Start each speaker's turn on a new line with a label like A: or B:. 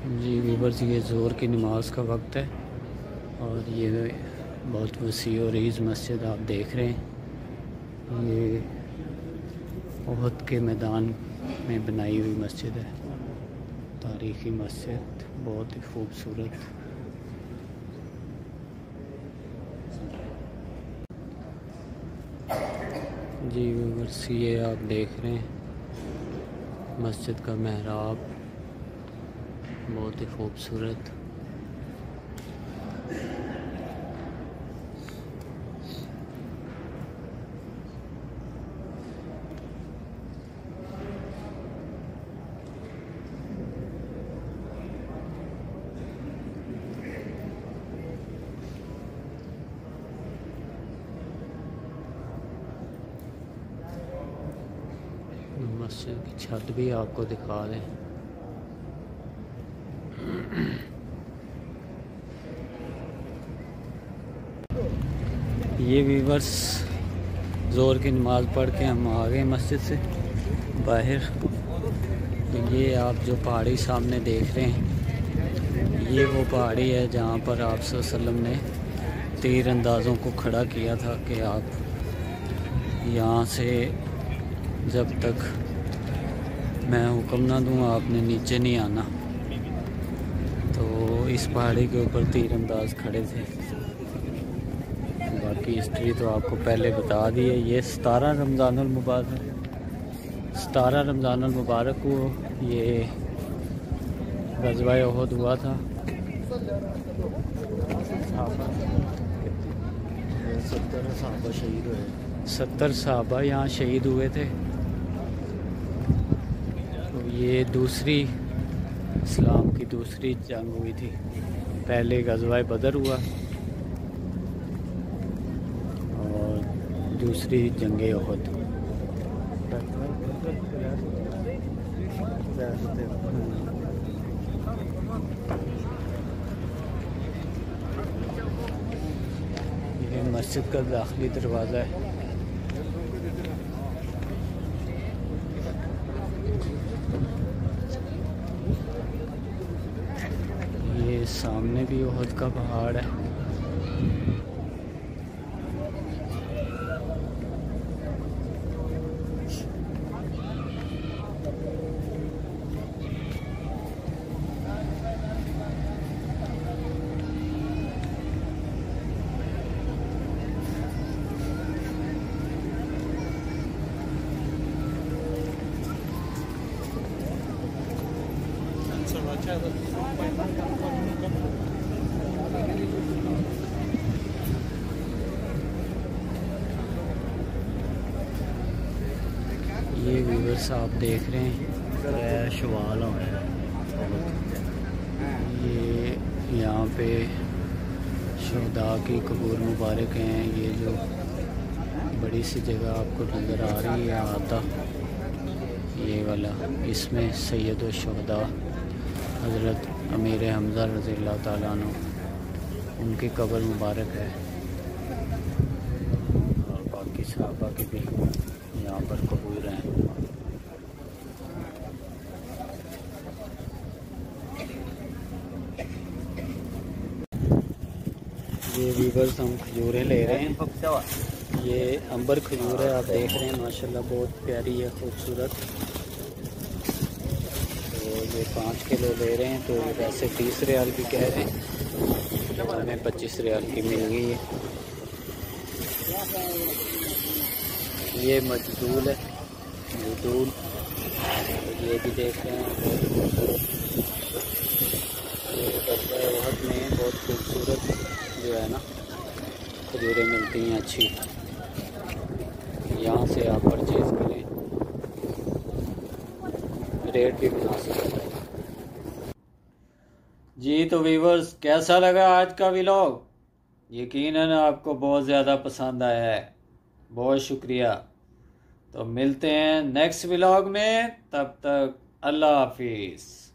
A: जी viewers, ये ज़ोर की नमाज का वक्त है और ये बहुत वसी और ईज़ मस्जिद आप देख रहे हैं। ये ओहद के मैदान में बनाई हुई मस्जिद है, तारीख़ी मस्जिद, बहुत ही खूबसूरत। जी वीवर्स, ये आप देख रहे हैं मस्जिद का मेहराब, बहुत ही खूबसूरत। मस्जिद की छत भी आपको दिखा दें। ये वीवर्स, ज़ोर की नमाज़ पढ़ के हम आ गए मस्जिद से बाहर। तो ये आप जो पहाड़ी सामने देख रहे हैं, ये वो पहाड़ी है जहाँ पर आप सल्लल्लाहु अलैहि वसल्लम ने तीर अंदाज़ों को खड़ा किया था कि आप यहाँ से जब तक मैं हुक्म ना दूँ आपने नीचे नहीं आना। तो इस पहाड़ी के ऊपर तीरंदाज खड़े थे। बाकी हिस्ट्री तो आपको पहले बता दी है। ये 17 रमज़ानुल मुबारक को ये ग़ज़वा उहद हुआ था। 70 सहाबा यहाँ शहीद हुए थे। तो ये दूसरी इस्लाम की दूसरी जंग हुई थी। पहले ग़ज़वा बदर हुआ और दूसरी जंग उहद। ये मस्जिद का दाखिली दरवाज़ा है। ये सामने भी उहद का पहाड़ है। ये व्यूअर्स आप देख रहे हैं शवाल है। ये यहाँ पे शहदा की कब्र मुबारक हैं। ये जो बड़ी सी जगह आपको नज़र आ रही है आता, ये वाला, इसमें सैयद शहदा हज़रत अमीर हमज़ा रज़ियल्लाहु ताला अन्हु उनकी कब्र मुबारक है। और बाकी सहाबा की भी यहाँ पर कबूर हैं। ये वीवर्स, हम खजूरें ले रहे हैं। ये अंबर खजूर है, आप देख रहे हैं माशाल्लाह बहुत प्यारी है, खूबसूरत। तो ये 5 किलो ले रहे हैं। तो वैसे 30 रियाल की कह रहे हैं, तो हमें 25 रियाल की मिल गई है। ये मजदूल है, मजदूल। ये भी देख रहे हैं, बहुत खूबसूरत। उहद में बहुत खूबसूरत जो है ना खजूरें मिलती हैं अच्छी। यहाँ से आप परचेज़ करें, रेट भी बना सकते हैं। जी तो व्यूअर्स, कैसा लगा आज का व्लॉग? यकीनन आपको बहुत ज़्यादा पसंद आया है, बहुत शुक्रिया। तो मिलते हैं नेक्स्ट व्लॉग में, तब तक अल्लाह हाफिज़।